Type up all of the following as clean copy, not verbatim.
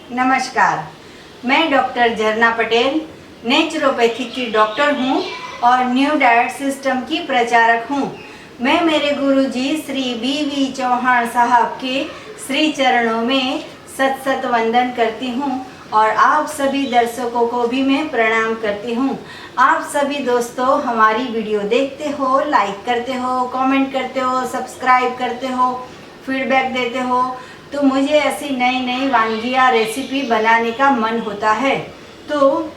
नमस्कार, मैं डॉक्टर झरना पटेल नेचुरोपैथी की डॉक्टर हूँ और न्यू डाइट सिस्टम की प्रचारक हूँ। मैं मेरे गुरुजी श्री बी चौहान साहब के श्री चरणों में सत सत वंदन करती हूँ और आप सभी दर्शकों को भी मैं प्रणाम करती हूँ। आप सभी दोस्तों हमारी वीडियो देखते हो, लाइक करते हो, कमेंट करते हो, सब्सक्राइब करते हो, फीडबैक देते हो, तो मुझे ऐसी नई नई वानगियाँ रेसिपी बनाने का मन होता है। तो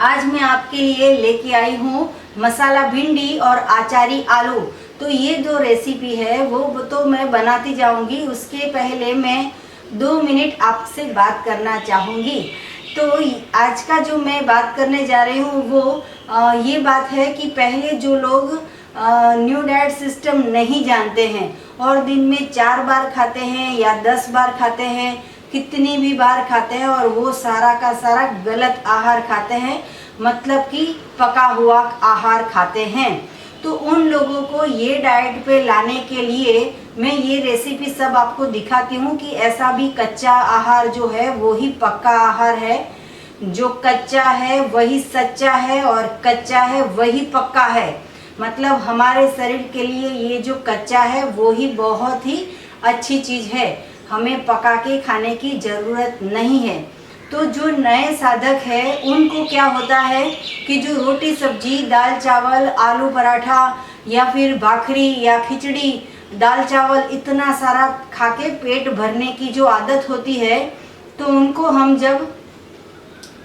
आज मैं आपके लिए लेके आई हूँ मसाला भिंडी और आचारी आलू। तो ये दो रेसिपी है वो तो मैं बनाती जाऊँगी। उसके पहले मैं 2 मिनट आपसे बात करना चाहूँगी। तो आज का जो मैं बात करने जा रही हूँ वो ये बात है कि पहले जो लोग न्यू डाइट सिस्टम नहीं जानते हैं और दिन में 4 बार खाते हैं या 10 बार खाते हैं, कितनी भी बार खाते हैं और वो सारा का सारा गलत आहार खाते हैं, मतलब कि पका हुआ आहार खाते हैं। तो उन लोगों को ये डाइट पे लाने के लिए मैं ये रेसिपी सब आपको दिखाती हूँ कि ऐसा भी कच्चा आहार जो है वो ही पक्का आहार है। जो कच्चा है वही सच्चा है और कच्चा है वही पक्का है। मतलब हमारे शरीर के लिए ये जो कच्चा है वो ही बहुत ही अच्छी चीज़ है, हमें पका के खाने की ज़रूरत नहीं है। तो जो नए साधक है उनको क्या होता है कि जो रोटी सब्जी, दाल चावल, आलू पराठा या फिर भाखरी या खिचड़ी, दाल चावल इतना सारा खा के पेट भरने की जो आदत होती है, तो उनको हम जब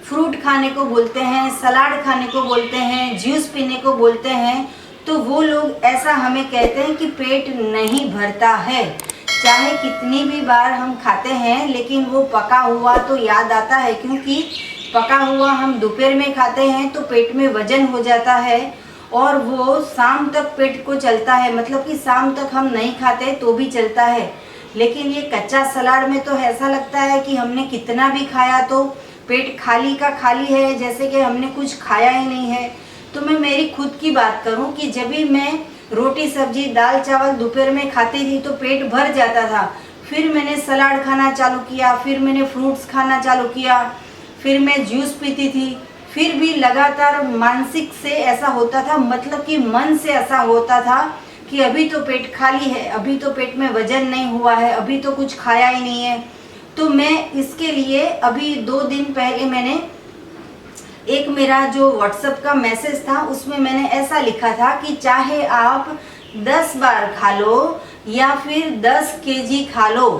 फ्रूट खाने को बोलते हैं, सलाद खाने को बोलते हैं, जूस पीने को बोलते हैं, तो वो लोग ऐसा हमें कहते हैं कि पेट नहीं भरता है। चाहे कितनी भी बार हम खाते हैं लेकिन वो पका हुआ तो याद आता है, क्योंकि पका हुआ हम दोपहर में खाते हैं तो पेट में वजन हो जाता है और वो शाम तक पेट को चलता है। मतलब कि शाम तक हम नहीं खाते तो भी चलता है। लेकिन ये कच्चा सलाद में तो ऐसा लगता है कि हमने कितना भी खाया तो पेट खाली का खाली है, जैसे कि हमने कुछ खाया ही नहीं है। तो मैं मेरी खुद की बात करूं कि जब भी मैं रोटी सब्जी दाल चावल दोपहर में खाती थी तो पेट भर जाता था। फिर मैंने सलाद खाना चालू किया, फिर मैंने फ्रूट्स खाना चालू किया, फिर मैं जूस पीती थी, फिर भी लगातार मानसिक से ऐसा होता था, मतलब कि मन से ऐसा होता था कि अभी तो पेट खाली है, अभी तो पेट में वजन नहीं हुआ है, अभी तो कुछ खाया ही नहीं है। तो मैं इसके लिए अभी 2 दिन पहले मैंने एक मेरा जो व्हाट्सएप का मैसेज था उसमें मैंने ऐसा लिखा था कि चाहे आप 10 बार खा लो या फिर 10 केजी खा लो,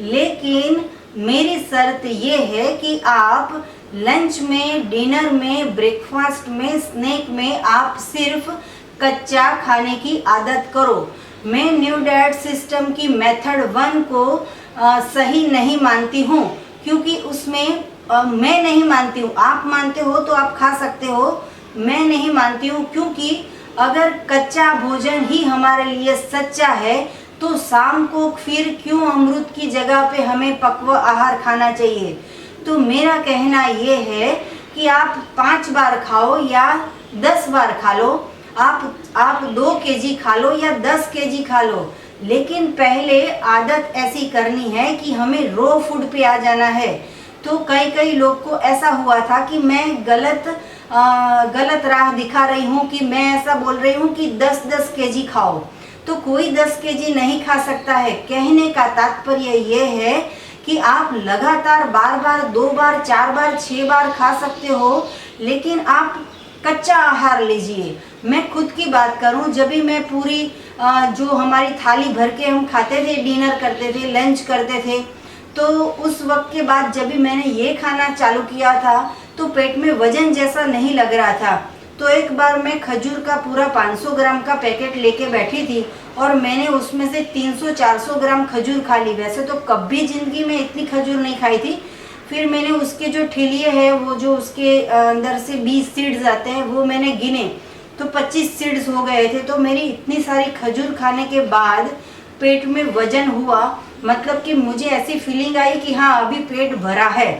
लेकिन मेरी शर्त ये है कि आप लंच में, डिनर में, ब्रेकफास्ट में, स्नैक में आप सिर्फ कच्चा खाने की आदत करो। मैं न्यू डाइट सिस्टम की मेथड 1 को सही नहीं मानती हूँ, क्योंकि उसमें मैं नहीं मानती हूँ। आप मानते हो तो आप खा सकते हो, मैं नहीं मानती हूँ, क्योंकि अगर कच्चा भोजन ही हमारे लिए सच्चा है तो शाम को फिर क्यों अमृत की जगह पे हमें पक्व आहार खाना चाहिए। तो मेरा कहना ये है कि आप 5 बार खाओ या 10 बार खा लो, आप 2 केजी खा लो या 10 केजी खा लो, लेकिन पहले आदत ऐसी करनी है कि हमें रो फूड पे आ जाना है। तो कई लोग को ऐसा हुआ था कि मैं गलत राह दिखा रही हूँ कि मैं ऐसा बोल रही हूँ कि 10-10 केजी खाओ, तो कोई 10 केजी नहीं खा सकता है। कहने का तात्पर्य ये है कि आप लगातार बार 2 बार 4 बार 6 बार खा सकते हो, लेकिन आप कच्चा आहार लीजिए। मैं खुद की बात करूं, जब भी मैं पूरी जो हमारी थाली भर के हम खाते थे, डिनर करते थे, लंच करते थे, तो उस वक्त के बाद जब भी मैंने ये खाना चालू किया था तो पेट में वजन जैसा नहीं लग रहा था। तो एक बार मैं खजूर का पूरा 500 ग्राम का पैकेट लेके बैठी थी और मैंने उसमें से 300-400 ग्राम खजूर खा ली। वैसे तो कभी ज़िंदगी में इतनी खजूर नहीं खाई थी। फिर मैंने उसके जो ठिलिये है, वो जो उसके अंदर से 20 सीड्स आते हैं, वो मैंने गिने तो 25 सीड्स हो गए थे। तो मेरी इतनी सारी खजूर खाने के बाद पेट में वजन हुआ, मतलब कि मुझे ऐसी फीलिंग आई कि हाँ अभी पेट भरा है।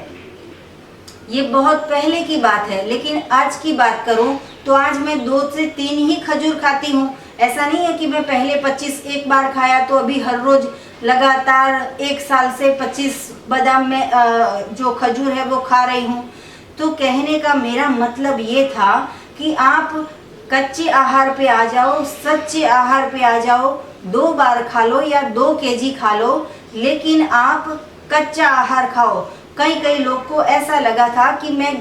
ये बहुत पहले की बात है, लेकिन आज की बात करूं तो आज मैं 2 से 3 ही खजूर खाती हूँ, ऐसा नहीं है कि मैं पहले 25 एक बार खाया तो अभी हर रोज लगातार 1 साल से 25 बादाम में जो खजूर है वो खा रही हूँ। तो कहने का मेरा मतलब ये था कि आप कच्चे आहार पे आ जाओ, सच्चे आहार पे आ जाओ, 2 बार खा लो या 2 केजी खा लो, लेकिन आप कच्चा आहार खाओ। कई लोग को ऐसा लगा था कि मैं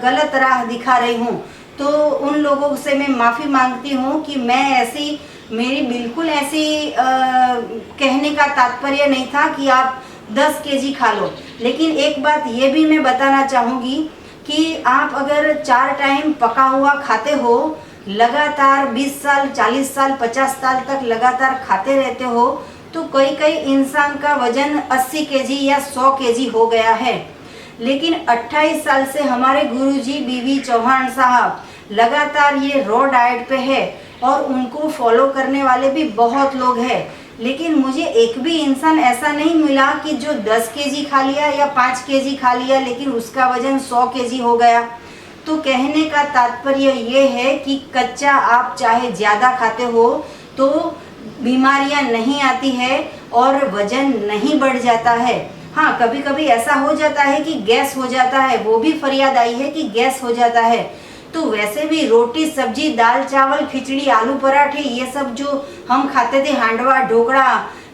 गलत राह दिखा रही हूँ, तो उन लोगों से मैं माफ़ी मांगती हूँ कि मेरी बिल्कुल ऐसी कहने का तात्पर्य नहीं था कि आप 10 केजी खा लो। लेकिन एक बात ये भी मैं बताना चाहूँगी कि आप अगर 4 टाइम पका हुआ खाते हो, लगातार 20 साल, 40 साल, 50 साल तक लगातार खाते रहते हो, तो कई इंसान का वजन 80 केजी या 100 केजी हो गया है। लेकिन 28 साल से हमारे गुरुजी बीवी चौहान साहब लगातार ये रॉ डाइट पे है और उनको फॉलो करने वाले भी बहुत लोग हैं। लेकिन मुझे एक भी इंसान ऐसा नहीं मिला कि जो 10 केजी खा लिया या 5 केजी खा लिया लेकिन उसका वजन 100 केजी हो गया। तो कहने का तात्पर्य ये है कि कच्चा आप चाहे ज़्यादा खाते हो तो बीमारियां नहीं आती है और वजन नहीं बढ़ जाता है। हाँ, कभी कभी ऐसा हो जाता है कि गैस हो जाता है, वो भी फरियाद आई है कि गैस हो जाता है। तो वैसे भी रोटी, सब्जी, दाल, चावल, खिचड़ी, आलू पराठे, ये सब जो हम खाते थे, हांडवा, ढोकड़ा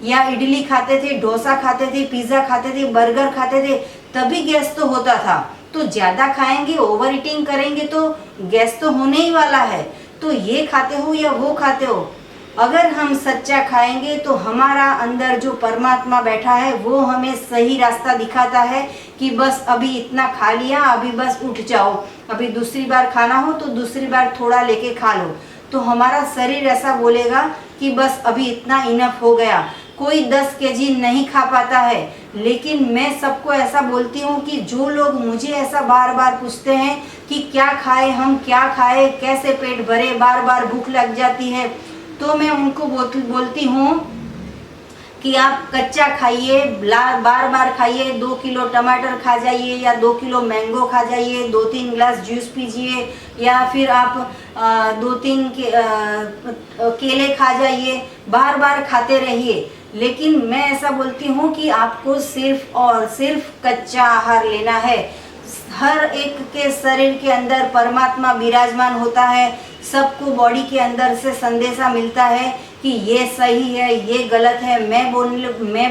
या इडली खाते थे, डोसा खाते थे, पिज़्ज़ा खाते थे, बर्गर खाते थे, तभी गैस तो होता था। तो ज़्यादा खाएंगे, ओवर ईटिंग करेंगे तो गैस तो होने ही वाला है। तो ये खाते हो या वो खाते हो, अगर हम सच्चा खाएंगे तो हमारा अंदर जो परमात्मा बैठा है वो हमें सही रास्ता दिखाता है कि बस अभी इतना खा लिया, अभी बस उठ जाओ, अभी दूसरी बार खाना हो तो दूसरी बार थोड़ा लेके खा लो। तो हमारा शरीर ऐसा बोलेगा कि बस अभी इतना इनफ हो गया। कोई 10 केजी नहीं खा पाता है, लेकिन मैं सबको ऐसा बोलती हूँ कि जो लोग मुझे ऐसा बार बार पूछते हैं कि क्या खाए, हम क्या खाए, कैसे पेट भरे, बार बार भूख लग जाती है, तो मैं उनको बोलती हूँ कि आप कच्चा खाइए, बार बार खाइए, 2 किलो टमाटर खा जाइए या 2 किलो मैंगो खा जाइए, 2-3 ग्लास जूस पीजिए या फिर आप 2-3 केले खा जाइए, बार बार खाते रहिए। लेकिन मैं ऐसा बोलती हूँ कि आपको सिर्फ और सिर्फ कच्चा आहार लेना है। हर एक के शरीर के अंदर परमात्मा विराजमान होता है, सबको बॉडी के अंदर से संदेशा मिलता है कि ये सही है, ये गलत है, मैं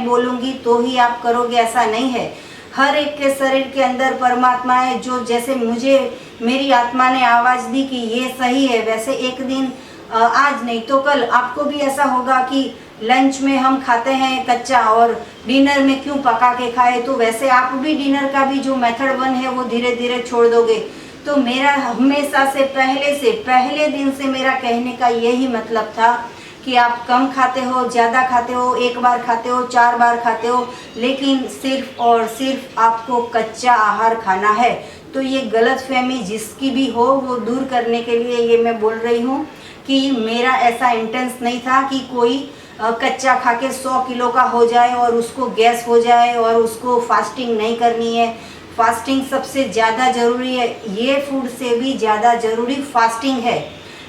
बोलूँगी तो ही आप करोगे, ऐसा नहीं है। हर एक के शरीर के अंदर परमात्मा है, जो जैसे मुझे मेरी आत्मा ने आवाज़ दी कि ये सही है, वैसे एक दिन आज नहीं तो कल आपको भी ऐसा होगा कि लंच में हम खाते हैं कच्चा और डिनर में क्यों पका के खाए, तो वैसे आप भी डिनर का भी जो मेथड 1 है वो धीरे धीरे छोड़ दोगे। तो मेरा हमेशा से पहले दिन से मेरा कहने का यही मतलब था कि आप कम खाते हो, ज़्यादा खाते हो, 1 बार खाते हो, 4 बार खाते हो, लेकिन सिर्फ और सिर्फ आपको कच्चा आहार खाना है। तो ये गलतफहमी जिसकी भी हो वो दूर करने के लिए ये मैं बोल रही हूँ कि मेरा ऐसा इंटेंस नहीं था कि कोई कच्चा खा के 100 किलो का हो जाए और उसको गैस हो जाए और उसको फास्टिंग नहीं करनी है। फास्टिंग सबसे ज़्यादा ज़रूरी है, ये फूड से भी ज़्यादा ज़रूरी फास्टिंग है।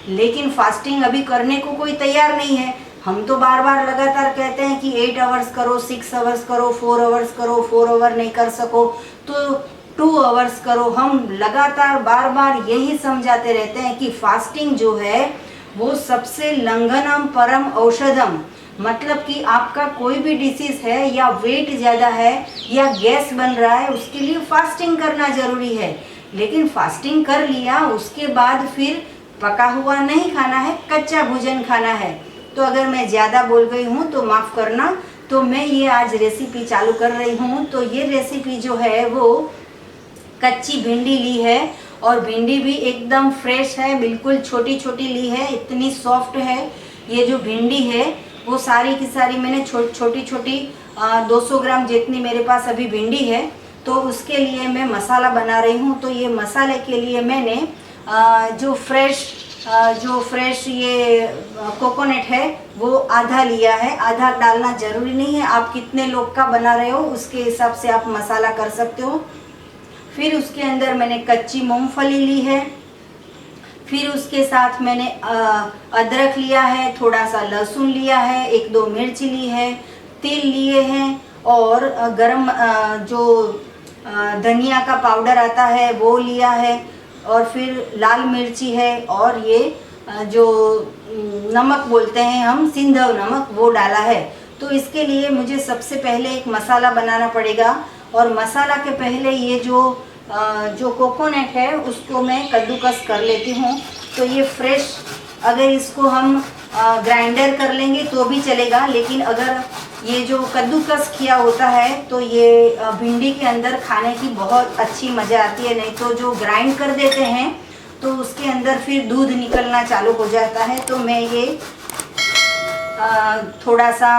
लेकिन फास्टिंग अभी करने को कोई तैयार नहीं है। हम तो बार बार लगातार कहते हैं कि 8 आवर्स करो, 6 आवर्स करो, 4 आवर्स करो, 4 आवर नहीं कर सको तो 2 आवर्स करो। हम लगातार बार बार यही समझाते रहते हैं कि फास्टिंग जो है वो सबसे लंघनम परम औषधम, मतलब कि आपका कोई भी डिसीज है या वेट ज़्यादा है या गैस बन रहा है, उसके लिए फास्टिंग करना ज़रूरी है। लेकिन फास्टिंग कर लिया उसके बाद फिर पका हुआ नहीं खाना है, कच्चा भोजन खाना है। तो अगर मैं ज़्यादा बोल गई हूँ तो माफ़ करना। तो मैं ये आज रेसिपी चालू कर रही हूँ। तो ये रेसिपी जो है वो कच्ची भिंडी ली है और भिंडी भी एकदम फ्रेश है, बिल्कुल छोटी छोटी ली है, इतनी सॉफ्ट है। ये जो भिंडी है वो सारी की सारी मैंने छोटी छोटी 200 ग्राम जितनी मेरे पास अभी भिंडी है। तो उसके लिए मैं मसाला बना रही हूँ। तो ये मसाले के लिए मैंने जो फ्रेश ये कोकोनट है वो आधा लिया है। आधा डालना ज़रूरी नहीं है, आप कितने लोग का बना रहे हो उसके हिसाब से आप मसाला कर सकते हो। फिर उसके अंदर मैंने कच्ची मूंगफली ली है, फिर उसके साथ मैंने अदरक लिया है, थोड़ा सा लहसुन लिया है, 1-2 मिर्ची ली है, तिल लिए हैं और गरम जो धनिया का पाउडर आता है वो लिया है, और फिर लाल मिर्ची है, और ये जो नमक बोलते हैं हम, सिंधव नमक, वो डाला है। तो इसके लिए मुझे सबसे पहले एक मसाला बनाना पड़ेगा, और मसाला के पहले ये जो कोकोनट है उसको मैं कद्दूकस कर लेती हूँ। तो ये फ्रेश, अगर इसको हम ग्राइंडर कर लेंगे तो भी चलेगा, लेकिन अगर ये जो कद्दूकस किया होता है तो ये भिंडी के अंदर खाने की बहुत अच्छी मज़ा आती है। नहीं तो जो ग्राइंड कर देते हैं तो उसके अंदर फिर दूध निकलना चालू हो जाता है। तो मैं ये थोड़ा सा,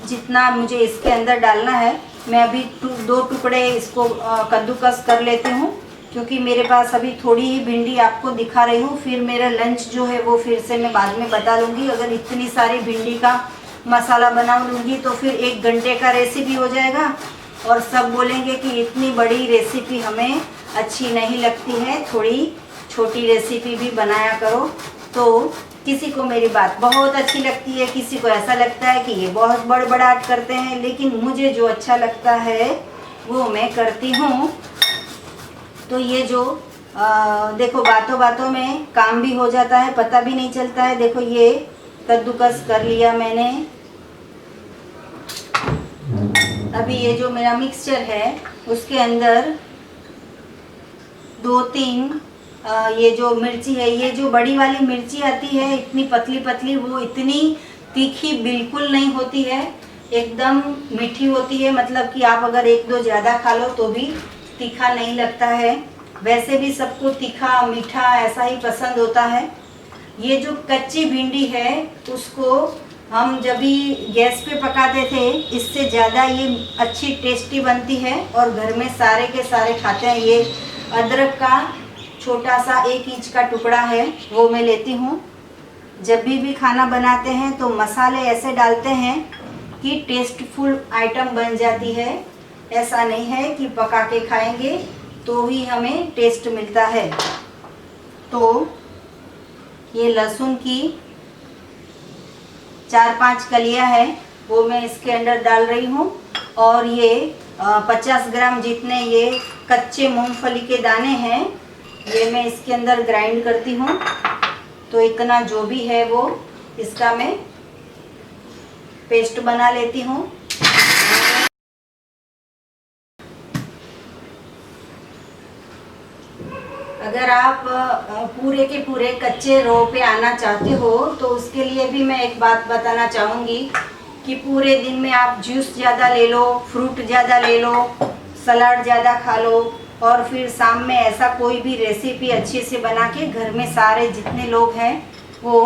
जितना मुझे इसके अंदर डालना है, मैं अभी 2 टुकड़े इसको कद्दूकस कर लेती हूँ, क्योंकि मेरे पास अभी थोड़ी ही भिंडी आपको दिखा रही हूँ। फिर मेरा लंच जो है वो फिर से मैं बाद में बता लूँगी। अगर इतनी सारी भिंडी का मसाला बना लूँगी तो फिर 1 घंटे का रेसिपी हो जाएगा, और सब बोलेंगे कि इतनी बड़ी रेसिपी हमें अच्छी नहीं लगती है, थोड़ी छोटी रेसिपी भी बनाया करो। तो किसी को मेरी बात बहुत अच्छी लगती है, किसी को ऐसा लगता है कि ये बहुत बड़बड़ाहट करते हैं, लेकिन मुझे जो अच्छा लगता है वो मैं करती हूँ। तो ये जो देखो, बातों बातों में काम भी हो जाता है, पता भी नहीं चलता है। देखो ये कद्दूकस कर लिया मैंने। अभी ये जो मेरा मिक्सचर है उसके अंदर 2-3 ये जो मिर्ची है, ये जो बड़ी वाली मिर्ची आती है इतनी पतली पतली, वो इतनी तीखी बिल्कुल नहीं होती है, एकदम मीठी होती है। मतलब कि आप अगर 1-2 ज़्यादा खा लो तो भी तीखा नहीं लगता है। वैसे भी सबको तीखा मीठा ऐसा ही पसंद होता है। ये जो कच्ची भिंडी है उसको हम जब भी गैस पे पकाते थे, इससे ज़्यादा ये अच्छी टेस्टी बनती है, और घर में सारे के सारे खाते हैं। ये अदरक का छोटा सा 1 इंच का टुकड़ा है वो मैं लेती हूँ। जब भी खाना बनाते हैं तो मसाले ऐसे डालते हैं कि टेस्टफुल आइटम बन जाती है। ऐसा नहीं है कि पका के खाएंगे तो ही हमें टेस्ट मिलता है। तो ये लहसुन की 4-5 कलियां है वो मैं इसके अंदर डाल रही हूँ, और ये 50 ग्राम जितने ये कच्चे मूंगफली के दाने हैं ये मैं इसके अंदर ग्राइंड करती हूँ। तो इतना जो भी है वो इसका मैं पेस्ट बना लेती हूँ। अगर आप पूरे के पूरे कच्चे रो पे आना चाहते हो तो उसके लिए भी मैं एक बात बताना चाहूँगी कि पूरे दिन में आप जूस ज़्यादा ले लो, फ्रूट ज़्यादा ले लो, सलाद ज़्यादा खा लो, और फिर शाम में ऐसा कोई भी रेसिपी अच्छी से बना के घर में सारे जितने लोग हैं वो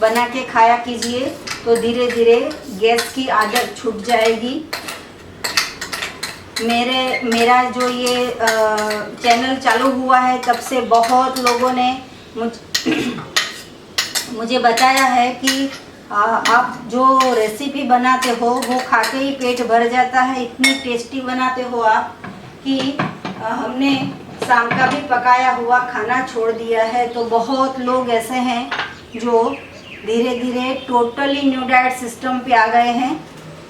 बना के खाया कीजिए। तो धीरे धीरे गैस की आदत छूट जाएगी। मेरा जो ये चैनल चालू हुआ है तब से बहुत लोगों ने मुझे बताया है कि आप जो रेसिपी बनाते हो वो खा के ही पेट भर जाता है, इतनी टेस्टी बनाते हो आप कि हमने शाम का भी पकाया हुआ खाना छोड़ दिया है। तो बहुत लोग ऐसे हैं जो धीरे धीरे टोटली न्यू डाइट सिस्टम पे आ गए हैं।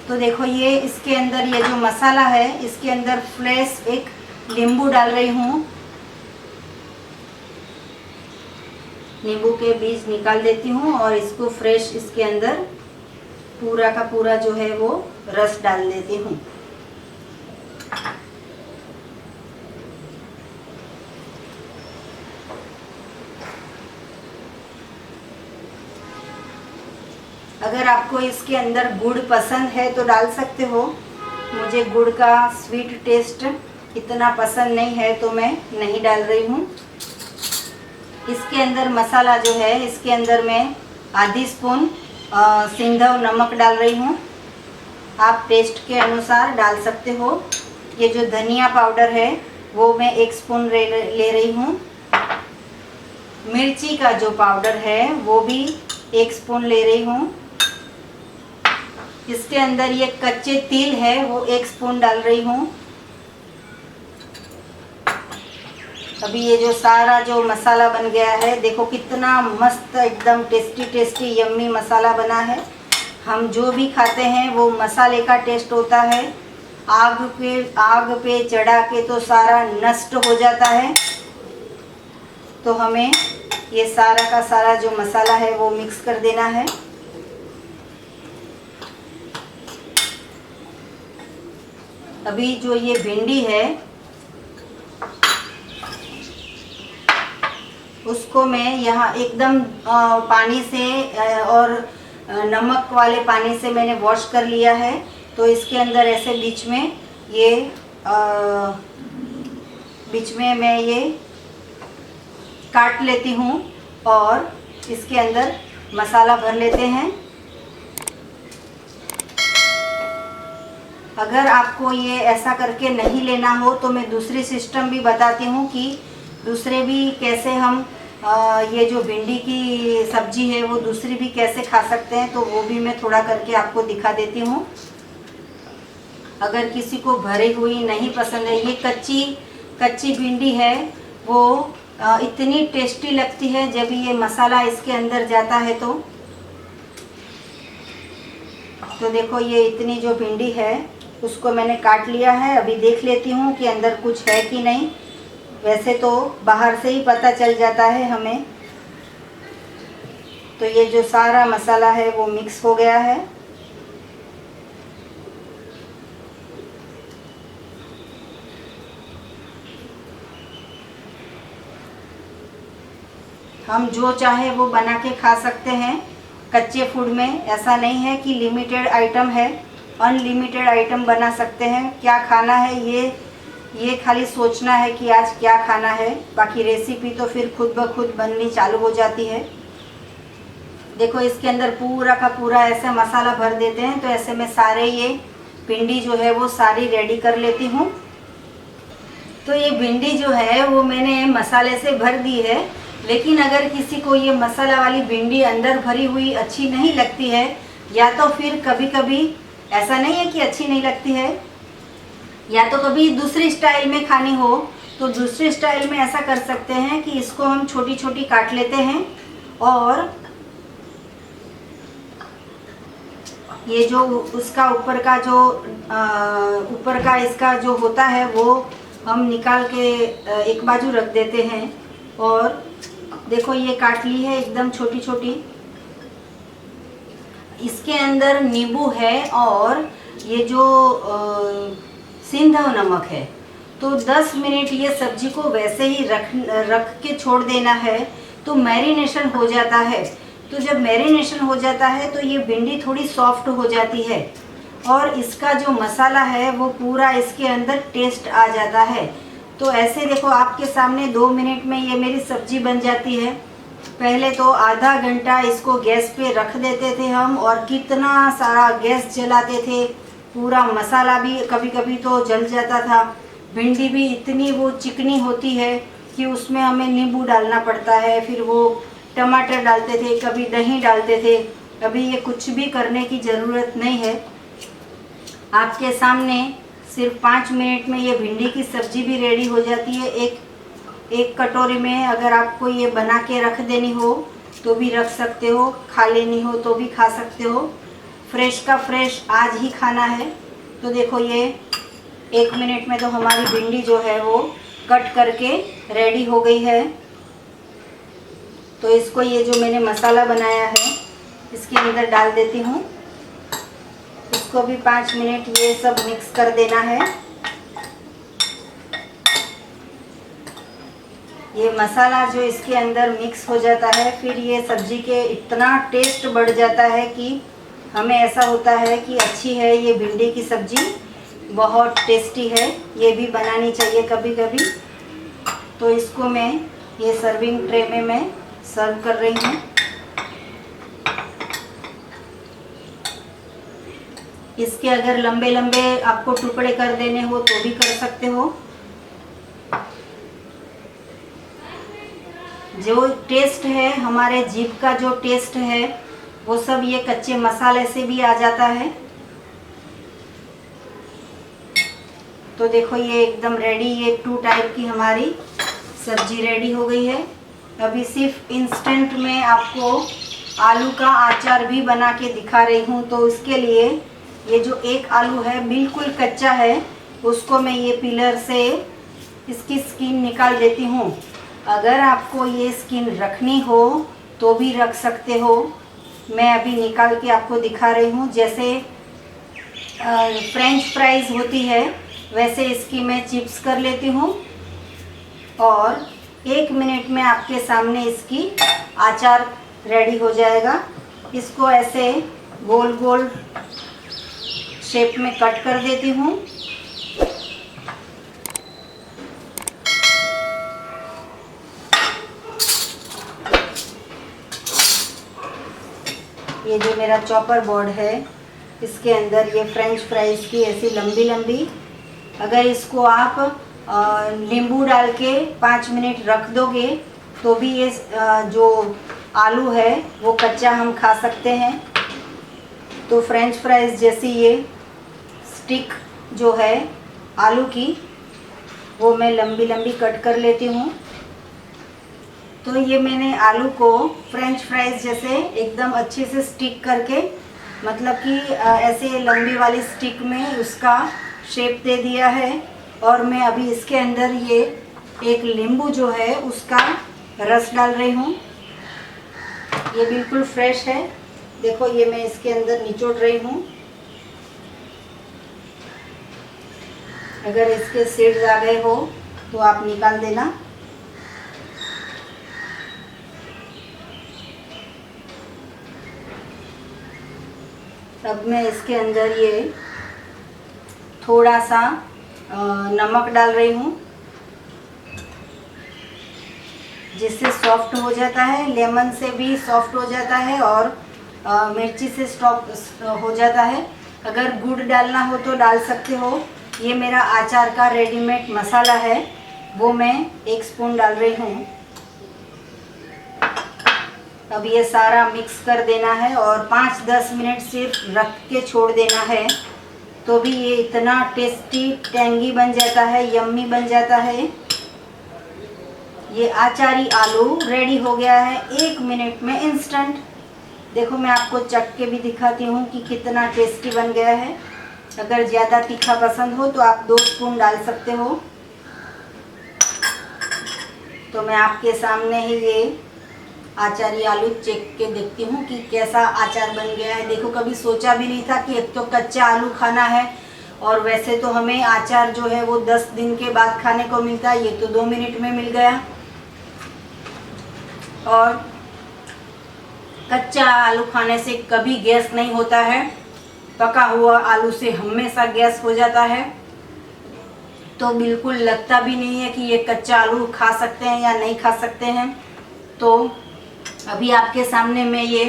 तो देखो ये इसके अंदर ये जो मसाला है इसके अंदर फ्रेश एक नींबू डाल रही हूँ। नींबू के बीज निकाल देती हूँ और इसको फ्रेश इसके अंदर पूरा का पूरा जो है वो रस डाल देती हूँ। अगर आपको इसके अंदर गुड़ पसंद है तो डाल सकते हो। मुझे गुड़ का स्वीट टेस्ट इतना पसंद नहीं है तो मैं नहीं डाल रही हूँ। इसके अंदर मसाला जो है इसके अंदर मैं आधी स्पून सिंधव नमक डाल रही हूँ। आप टेस्ट के अनुसार डाल सकते हो। ये जो धनिया पाउडर है वो मैं 1 स्पून ले रही हूँ। मिर्ची का जो पाउडर है वो भी 1 स्पून ले रही हूँ। इसके अंदर ये कच्चे तिल है वो 1 स्पून डाल रही हूँ। अभी ये जो सारा जो मसाला बन गया है, देखो कितना मस्त एकदम टेस्टी टेस्टी यम्मी मसाला बना है। हम जो भी खाते हैं वो मसाले का टेस्ट होता है। आग पे चढ़ा के तो सारा नष्ट हो जाता है। तो हमें ये सारा का सारा जो मसाला है वो मिक्स कर देना है। अभी जो ये भिंडी है उसको मैं यहाँ एकदम पानी से और नमक वाले पानी से मैंने वॉश कर लिया है। तो इसके अंदर ऐसे बीच में मैं ये काट लेती हूँ और इसके अंदर मसाला भर लेते हैं। अगर आपको ये ऐसा करके नहीं लेना हो तो मैं दूसरी सिस्टम भी बताती हूँ कि दूसरे भी कैसे हम ये जो भिंडी की सब्जी है वो दूसरी भी कैसे खा सकते हैं, तो वो भी मैं थोड़ा करके आपको दिखा देती हूँ। अगर किसी को भरी हुई नहीं पसंद है, ये कच्ची भिंडी है, वो इतनी टेस्टी लगती है जब ये मसाला इसके अंदर जाता है। तो देखो ये इतनी जो भिंडी है उसको मैंने काट लिया है। अभी देख लेती हूँ कि अंदर कुछ है कि नहीं। वैसे तो बाहर से ही पता चल जाता है हमें। तो ये जो सारा मसाला है वो मिक्स हो गया है। हम जो चाहे वो बना के खा सकते हैं कच्चे फूड में। ऐसा नहीं है कि लिमिटेड आइटम है, अनलिमिटेड आइटम बना सकते हैं। क्या खाना है ये खाली सोचना है कि आज क्या खाना है, बाकी रेसिपी तो फिर खुद ब खुद बननी चालू हो जाती है। देखो इसके अंदर पूरा का पूरा ऐसे मसाला भर देते हैं। तो ऐसे में सारे ये भिंडी जो है वो सारी रेडी कर लेती हूँ। तो ये भिंडी जो है वो मैंने मसाले से भर दी है, लेकिन अगर किसी को ये मसाला वाली भिंडी अंदर भरी हुई अच्छी नहीं लगती है, या तो फिर कभी कभी ऐसा नहीं है कि अच्छी नहीं लगती है, या तो कभी दूसरी स्टाइल में खानी हो तो दूसरी स्टाइल में ऐसा कर सकते हैं कि इसको हम छोटी छोटी काट लेते हैं और ये जो उसका ऊपर का इसका जो होता है वो हम निकाल के एक बाजू रख देते हैं। और देखो ये काट ली है एकदम छोटी छोटी। इसके अंदर नींबू है और ये जो सिंधव नमक है। तो 10 मिनट ये सब्जी को वैसे ही रख के छोड़ देना है तो मैरिनेशन हो जाता है। तो जब मैरिनेशन हो जाता है तो ये भिंडी थोड़ी सॉफ्ट हो जाती है और इसका जो मसाला है वो पूरा इसके अंदर टेस्ट आ जाता है। तो ऐसे देखो आपके सामने 2 मिनट में ये मेरी सब्जी बन जाती है। पहले तो आधा घंटा इसको गैस पे रख देते थे हम और कितना सारा गैस जलाते थे, पूरा मसाला भी कभी कभी तो जल जाता था। भिंडी भी इतनी वो चिकनी होती है कि उसमें हमें नींबू डालना पड़ता है, फिर वो टमाटर डालते थे, कभी दही डालते थे। अभी ये कुछ भी करने की ज़रूरत नहीं है। आपके सामने सिर्फ 5 मिनट में ये भिंडी की सब्जी भी रेडी हो जाती है। एक कटोरी में अगर आपको ये बना के रख देनी हो तो भी रख सकते हो, खा लेनी हो तो भी खा सकते हो। फ्रेश का फ्रेश आज ही खाना है। तो देखो ये 1 मिनट में तो हमारी भिंडी जो है वो कट करके रेडी हो गई है। तो इसको ये जो मैंने मसाला बनाया है इसके अंदर डाल देती हूँ। इसको भी 5 मिनट ये सब मिक्स कर देना है। ये मसाला जो इसके अंदर मिक्स हो जाता है फिर ये सब्जी के इतना टेस्ट बढ़ जाता है कि हमें ऐसा होता है कि अच्छी है ये भिंडी की सब्जी, बहुत टेस्टी है, ये भी बनानी चाहिए कभी कभी। तो इसको मैं ये सर्विंग ट्रे में मैं सर्व कर रही हूँ। इसके अगर लंबे लंबे आपको टुकड़े कर देने हो तो भी कर सकते हो। जो टेस्ट है हमारे जीभ का जो टेस्ट है वो सब ये कच्चे मसाले से भी आ जाता है। तो देखो ये एकदम रेडी, ये 2 टाइप की हमारी सब्जी रेडी हो गई है। अभी सिर्फ इंस्टेंट में आपको आलू का अचार भी बना के दिखा रही हूँ। तो इसके लिए ये जो एक आलू है बिल्कुल कच्चा है, उसको मैं ये पीलर से इसकी स्किन निकाल देती हूँ। अगर आपको ये स्किन रखनी हो तो भी रख सकते हो। मैं अभी निकाल के आपको दिखा रही हूँ। जैसे फ्रेंच फ्राइज़ होती है वैसे इसकी मैं चिप्स कर लेती हूँ और 1 मिनट में आपके सामने इसकी अचार रेडी हो जाएगा। इसको ऐसे गोल गोल शेप में कट कर देती हूँ। ये जो मेरा चॉपर बोर्ड है इसके अंदर ये फ्रेंच फ्राइज़ की ऐसी लंबी लंबी, अगर इसको आप नींबू डाल के 5 मिनट रख दोगे तो भी ये जो आलू है वो कच्चा हम खा सकते हैं। तो फ्रेंच फ्राइज़ जैसी ये स्टिक जो है आलू की वो मैं लंबी लंबी कट कर लेती हूँ। तो ये मैंने आलू को फ्रेंच फ्राइज़ जैसे एकदम अच्छे से स्टिक करके, मतलब कि ऐसे लंबी वाली स्टिक में उसका शेप दे दिया है। और मैं अभी इसके अंदर ये एक नींबू जो है उसका रस डाल रही हूँ। ये बिल्कुल फ्रेश है, देखो ये मैं इसके अंदर निचोड़ रही हूँ। अगर इसके सीड्स आ गए हो तो आप निकाल देना। अब मैं इसके अंदर ये थोड़ा सा नमक डाल रही हूँ जिससे सॉफ्ट हो जाता है। लेमन से भी सॉफ्ट हो जाता है और मिर्ची से सॉफ्ट हो जाता है। अगर गुड़ डालना हो तो डाल सकते हो। ये मेरा अचार का रेडीमेड मसाला है, वो मैं 1 स्पून डाल रही हूँ। अब ये सारा मिक्स कर देना है और 5-10 मिनट सिर्फ रख के छोड़ देना है, तो भी ये इतना टेस्टी टेंगी बन जाता है, यम्मी बन जाता है। ये अचारी आलू रेडी हो गया है 1 मिनट में इंस्टेंट। देखो मैं आपको चख के भी दिखाती हूँ कि कितना टेस्टी बन गया है। अगर ज़्यादा तीखा पसंद हो तो आप 2 स्पून डाल सकते हो। तो मैं आपके सामने ही ये अचारी आलू चेक के देखती हूँ कि कैसा अचार बन गया है। देखो कभी सोचा भी नहीं था कि एक तो कच्चा आलू खाना है और वैसे तो हमें अचार जो है वो 10 दिन के बाद खाने को मिलता है, ये तो 2 मिनट में मिल गया। और कच्चा आलू खाने से कभी गैस नहीं होता है, पका हुआ आलू से हमेशा गैस हो जाता है। तो बिल्कुल लगता भी नहीं है कि ये कच्चा आलू खा सकते हैं या नहीं खा सकते हैं। तो अभी आपके सामने मैं ये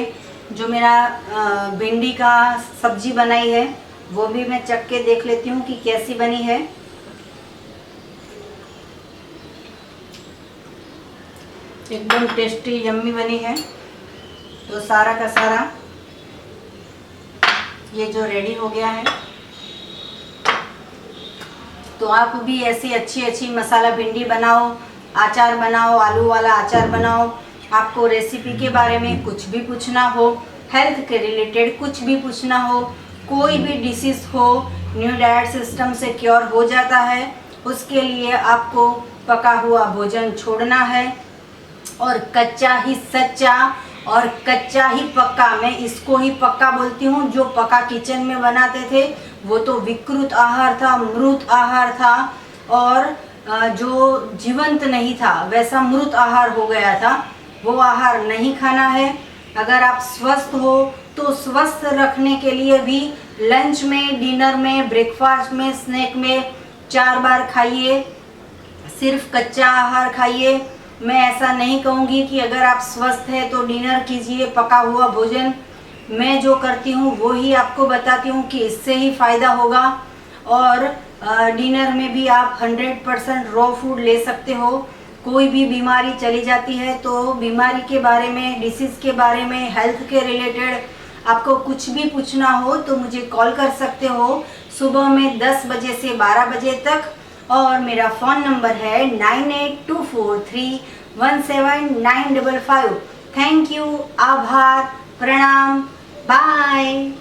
जो मेरा भिंडी का सब्जी बनाई है वो भी मैं चख के देख लेती हूँ कि कैसी बनी है। एकदम टेस्टी यम्मी बनी है। तो सारा का सारा ये जो रेडी हो गया है, तो आप भी ऐसी अच्छी अच्छी मसाला भिंडी बनाओ, अचार बनाओ, आलू वाला अचार बनाओ। आपको रेसिपी के बारे में कुछ भी पूछना हो, हेल्थ के रिलेटेड कुछ भी पूछना हो, कोई भी डिसीज़ हो, न्यू डाइट सिस्टम से क्योर हो जाता है, उसके लिए आपको पका हुआ भोजन छोड़ना है और कच्चा ही सच्चा और कच्चा ही पक्का, मैं इसको ही पक्का बोलती हूँ। जो पक्का किचन में बनाते थे वो तो विकृत आहार था, मृत आहार था, और जो जीवंत नहीं था वैसा मृत आहार हो गया था। वो आहार नहीं खाना है। अगर आप स्वस्थ हो तो स्वस्थ रखने के लिए भी लंच में, डिनर में, ब्रेकफास्ट में, स्नैक में 4 बार खाइए, सिर्फ कच्चा आहार खाइए। मैं ऐसा नहीं कहूँगी कि अगर आप स्वस्थ हैं तो डिनर कीजिए पका हुआ भोजन। मैं जो करती हूँ वो ही आपको बताती हूँ कि इससे ही फ़ायदा होगा। और डिनर में भी आप 100% रॉ फूड ले सकते हो। कोई भी बीमारी चली जाती है तो बीमारी के बारे में, डिसीज़ के बारे में, हेल्थ के रिलेटेड आपको कुछ भी पूछना हो तो मुझे कॉल कर सकते हो सुबह में 10 बजे से 12 बजे तक, और मेरा फ़ोन नंबर है 9824317955। थैंक यू, आभार, प्रणाम, बाय।